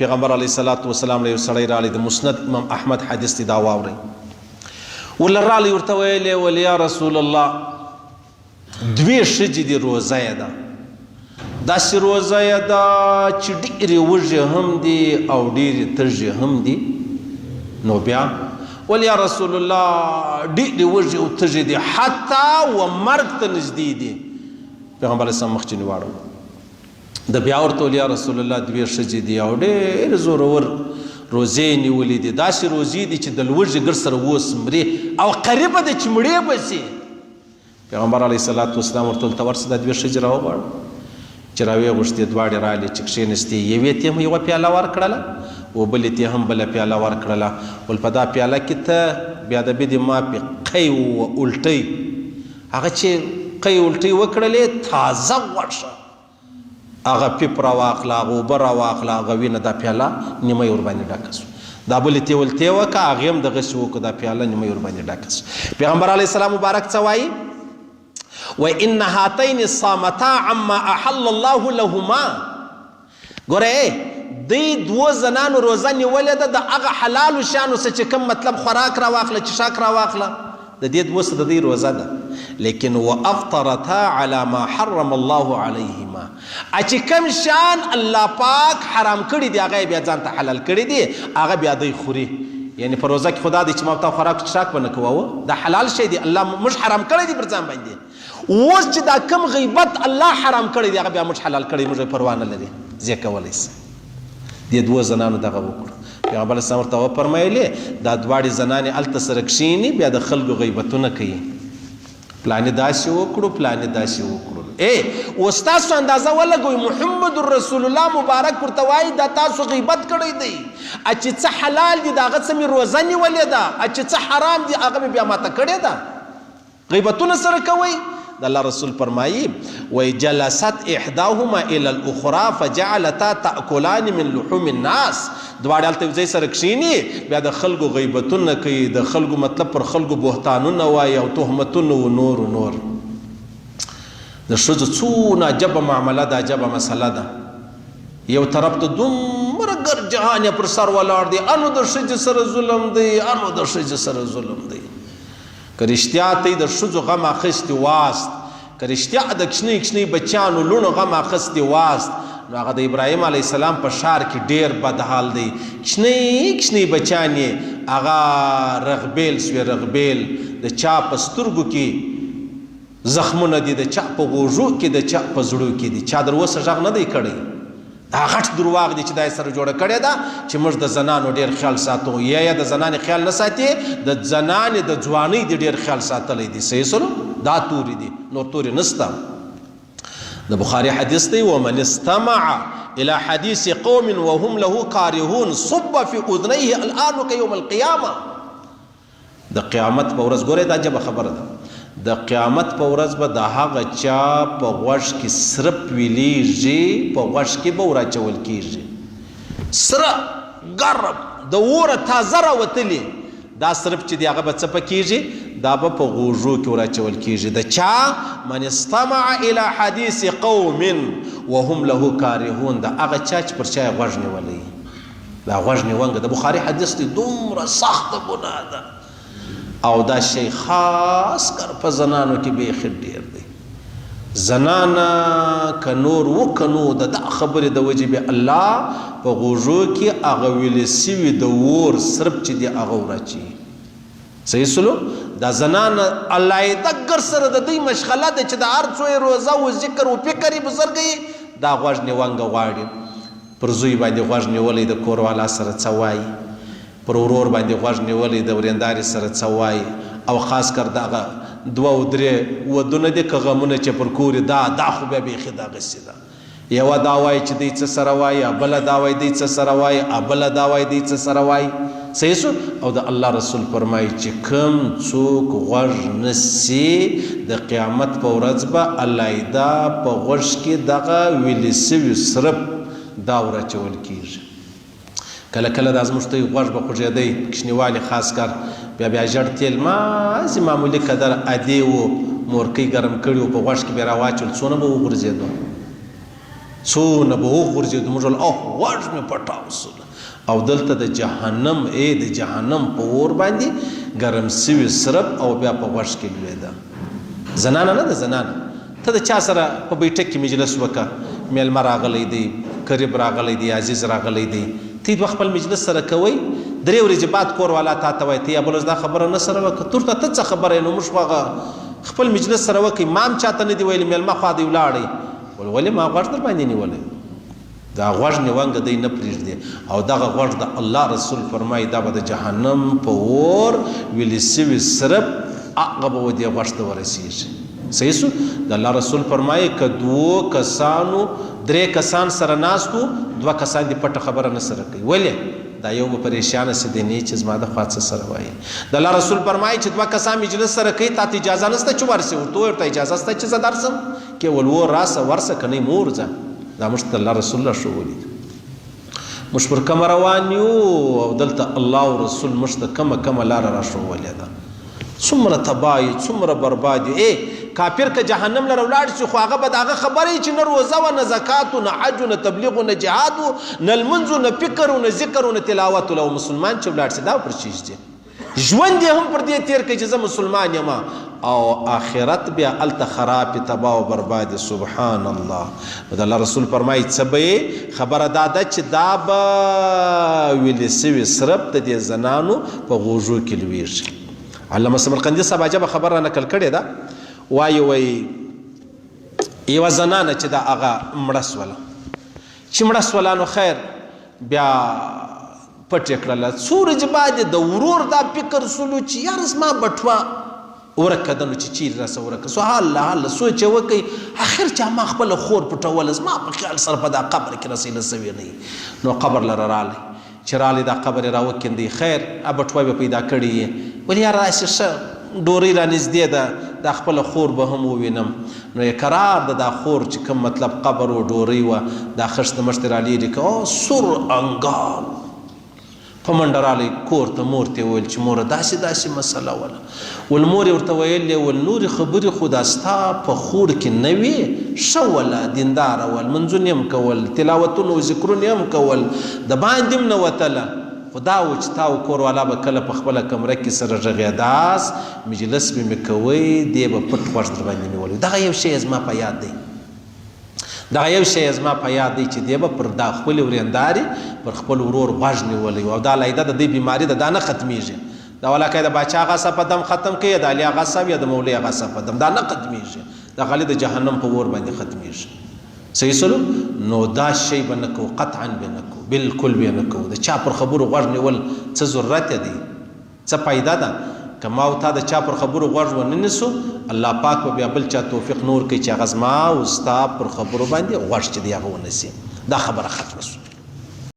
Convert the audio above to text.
پیغمبر علیه الصلاة والسلام له یو سړی راغلی د مسند امام احمد حدیث دی دا واورئ ولله راغلی ورته ویلې ول یا رسول الله دوې ښځې دي روزه یې ده داسې روزه یې ده چې ډېرې وږې هم دي او ډېرې تږې هم دي نو بیا ول یا رسول الله ډېرې وږې او تږې دي حتی و مرګ ته نږدې دي پیغمبر علیه السلام مخ چینې واړو د بیا ورته ویل یا رسول الله دوې ښځې دي او ډېر زورور روزې یې نیولې دي داسې روزې دي چې د لوږې ګر سره اوس مرې او قریبه ده چې مړې به سي پیغمبر علیه الصلاة والسلام ورته ویل ته ورسه دا دوې ښځې راوغواړه چې راویې غوښتې دواړې رالې چې کښېنستې یوې ته هم یوه پیاله ورکړله و بلې ته هم بله پیاله ورکړله ول په دا پیاله کې ته بیا د بدې مافې قی و الټۍ هغه چې قی الټۍ وکړلې تازه غوښه هغه پیپ راواخله هغه اوبه راواخله هغه وینه دا پیاله نیمه یې ورباندې ډکه سوه دا بلې ته ول تی وکړه هغې هم دغسې وکړه دا پیاله نیمه یې ورباندې ډکه سوه پیغمبر علیه السلام مبارک څه وایي وان هاتین صامتا عما احل الله لهما ګوره دی دوه زنانو روزه نیولې ده د هغه حلالو شیانو څه چې کوم مطلب خوراک راواخله چښاک راواخله د دې دوه څه د دوی روزه ده لیکن وافطرتا على ما حرم الله عليهما چې کوم شان الله پاک حرام کړي دي هغه بیا ځان ته حلال کړي دي هغه بیا دوی خوري یعنی په روزه کې خدا دې چې ما ته خوراک چښاک به نه کوه دا حلال شی دی الله موږ حرام کړی دی پر ځان باندې اوس چې دا کم غیبت الله حرام کړی دی هغه بیا موږ حلال کړی موږ پروا نه لري زه کولی سم دې دوه زنانو دغه وکړو پیغمبر اسلام ورته وفرمایلې دا دواړې زنانې هلته سره کښېني بیا د خلکو غیبتونه کوي پلانې داسې وکړو پلانې داسې وکړو اوس تاسو اندازه ولګوئ محمد رسول الله مبارک ورته وایي دا تاسو غیبت کړی دی چې څه حلال دي د هغه څه مې روزه نیولې ده چې څه حرام دي هغه مې بیا ماته کړې ده غیبتونه سره کوئ د الله رسول فرمایي وی جلست احداهما الى الاخرى فجعلتا تاكلان من لحوم الناس دواړه هلته یو ځای سره کښېني بیا د خلکو غیبتونه کوي د خلکو مطلب پر خلکو بهتانونه وایي او تهمتونه و نور د ښځو څونه عجبه معامله ده عجبه مسله ده یو طرف ته دومره ګر جهان یې پر سر ولاړ دی انو د ښځې سره ظلم دی انو د ښځې سره ظلم دی که رښتیا ته د ښځو غم اخیستې واست که رښتیا د کښنۍ کښنۍ بچیانو لوڼو غم اخیستې واست نو هغه د ابراهیم علیه السلام په ښار کې ډېر بد حال دی کښنۍ کښنۍ بچیان یې هغه رغبیل سوې رغبیل د چا په سترګو کې زخمونه دي د چا په غوږو کې د چا په زړو کې دي چا در اوسه غږ نه دی کړی دا غټ درواغ دی چې دا یې سره جوړه کړې ده چې موږ د زنانو ډېر خیال ساتو یا د زنانې خیال نه ساتې د زنانې د ځوانۍ دې ډېر خیال ساتلی دی صحیح سلو دا تورې دي نور تورې نسته د بخاري حدیث دی ومن استمع الى حديث قوم وهم له كارهون صب في اذنيه الان كيوم القيامه د قیامت په ورځ ګوره دا عجبه خبره ده د قیامت په ورځ به د هغه چا په غوږ کې سرپ ویلیږي په غوږ کې به وراچول کیږي سره ګرم د اوره تازه راوتلي دا سرپ چې دی هغه به څه پکېږي دا به په غوږو کې وراچول کیږي د چا من استمع الى حديث قوم وهم له كارهون د هغه چا چې پر چا یې غوږ نیولی دا غوږ نیونګه د بخاري حدیث دی دومره سخته ګناه ده او دا شی خاص کر په زنانو کې بیخي ډېر دی زنانه که نور وکنو د دا خبرې د وجې به الله په غوږو کې هغه ویلې سوي د اور سرب چې دی هغه وراچي صحیح سلو دا زنانه الله یې دګر سره د دوی مشغله ده چې د هر څو یې روزه و ذکر و فکر یې بزرګوي دا غوږ نیونګه غواړي پر زوی باندې غوږ نیولی د کوروالا سره څه وایي پر ورور باندې غوږ نیولی د ورېندارې سره څه وایي او خاص کر دغه دوه او درې ودونه دي که غمونه چې پر کور دا خو بیا بیخي دغسې ده یوه دا وایي چې دی څه سره وایي بله دا وایي دی څه سره وایي بله دا وایي دی څه سره وایي صحیح شو او د الله رسول فرمایي چې کوم څوک غوږ نسي د قیامت په ورځ به الله دا په غوږ کې دغه ویلې سوي سرپ دا وراچول کیږي کله کله دا زموږ ته غوږ به خوږېدی کوچنیوالي خاص کر بیا ژړ تیل مازې معمولي قدر ادې و مورکۍ ګرم کړي و په غوږ کې بیا راواچول څونه به وغورځېدو څونه به وغورځېدو موږ ول غوږ مې پټاو سو او دلته د جهنم د جهنم په اور باندې ګرم سوي سرب او بیا په غوږ کې لوېده. زنانه نه ده زنانه، ته د چا سره په بیټک کې مجلس وکړه، میلمه راغلی دی، قریب راغلی دی، عزیز راغلی دی، ته دوه خپل مجلس سره کوئ، 3 ورځې بعد کور والا تا ته وایي ته یا بل ورځ دا خبره نه سره وکړه، تورته ته څه خبره یې؟ نو موږ خو خپل مجلس سره وکړئ، ما هم چاته نه دي ویلي میلمه خوا دی ولاړئ. ولې ما غوږ در باندې نیولی؟ دا غوږ نیونګه دی نه پرېږدي. او دغه غوږ د الله رسول فرمایي دا به د جهنم په اور ویلې سوي سرب هغه به و دې غوږ ته ورسېږي. صحیح سو؟ د الله رسول فرمایي که 2 کسانو 3 کسان سره ناست وو 2 کسان دې پټه خبره نه سره کوي. ولې؟ دا یو به پریشانه سي دی نه چې زما د خوا څه سره وایي. د الله رسول فرمایي چې 2 کسان مجلس سره کوي تا ته اجازه نشته چې ورسې، ورته اجازه شته چې زه درسم کې ولور راسه ورسه که نه مور ځه. دا موږ ته الله رسول الله ښوولي. موږ پر کومه روان یو او دلته الله او رسول موږ ته کومه لاره راښولې ده. څومره تباهي څومره بربادي. کافر که جهنم لره ولاړ شي خو هغه به د هغه خبرې چې نه روزه و نه زکات و نه حج و نه تبلیغ و نه جهاد و نه لمونځ و نه فکر و نه ذکر و نه تلاوت و مسلمان چې ولاړ شي دا پر چیز دی. ژوند یې هم پر دې تیر کړي چې زه مسلمان یم او آخرت بیا هلته خراب تباه و برباد. سبحان الله. د الله رسول فرمایي څه به خبره دا ده چې دا به ویلې سوي سرب د دې زنانو په غوږو کې لویږي. علامه سمرقندي صاحب عجبه خبر را نقل کړې ده، وایي یوه زنانه چې دا هغه مړه سوله، چې مړه سوله نو خیر بیا پټ یې کړله. څو ورځې بعد د ورور دا فکر سولو چې یاره زما بټوه ورکه ده نو چې چیرې راسه ورکه سو. هله سوچ یې وکړئ اخر چې ما خپله خور پټوله زما په خیال سره په دا قبر کې رسېله سوې نه. نو قبر لره رالی چې رالی دا قبر یې راوکیندی، خیر بټوه به پیدا کړې یې. ولې یاره راسې ښه ډورۍ را نږدې ده دا خپله خور به هم ووینم. نو یې قرار ده دا خور چې کوم مطلب قبر و ډورۍ وه دا خښته مښتې را لیرې که سور انګال په منډه رالی کور ته مور ته ویل چې موره داسې مسله وله. ول مور یې ورته ویلې ول نورې خبرې خو دا ستا په خور کې نه وې ښه وله دینداره ول منځونه یې هم کول تلاوتونه و ذکرونه یې هم کول د باندې هم نه وتله. خو دا و چې تا و کور والا به کله په خپله کمره کې سره غږېداس مجلس به مې کوئ دی به پټ غوږ در باندې نیولی. دغه یو شی زما په یاد دی چې دی به پر دا خپلې ورېندارې پر خپل ورور غوږ نیولی او دا لایده د دې بیماري ده دا نه ختمیږي. دا ولاکه د باچا هغه په دم ختم کوي یا د علي هغه صاحب یا د مولوي هغه صاحب په دم دا نه ختمیږي. دا غالي د جهنم په اور باندې ختمیږي. صحیح سلو؟ نو دا شی به نه کوو، قطعا به نه کوو، بالکل به نه کوو. د چا پر خبرو غوږ نیول څه ضرورت دی؟ څه فایده ده؟ که ما او تا د چا پر خبرو غوږ ونه نیسو الله پاک به بیا بل چا توفیق نور کوي چې هغه زما او ستا پر خبرو باندې غوږ چې دی هغه ونیسي. دا خبره ختمه شوه.